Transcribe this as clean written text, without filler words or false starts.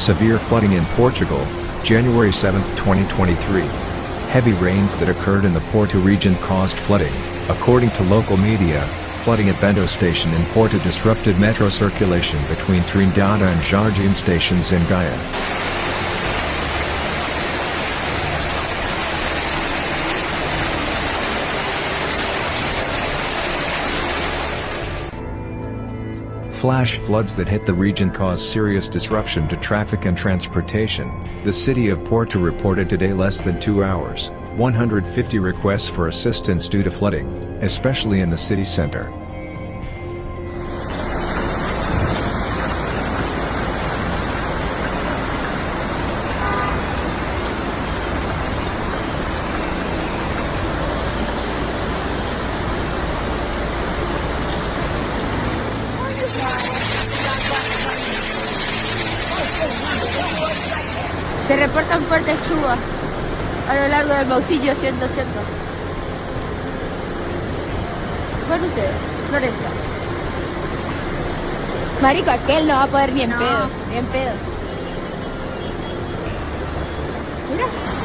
Severe flooding in Portugal, January 7, 2023. Heavy rains that occurred in the Porto region caused flooding. According to local media, flooding at Bento Station in Porto disrupted metro circulation between Trindade and Jardim stations in Gaia. Flash floods that hit the region caused serious disruption to traffic and transportation. The city of Porto reported today less than 2 hours, 150 requests for assistance due to flooding, especially in the city center. Se reportan fuertes lluvias a lo largo del Bausillo 180. Bueno, ustedes, Florencia. Marico, aquel no va a poder ni en pedo. Ni en pedo. Mira.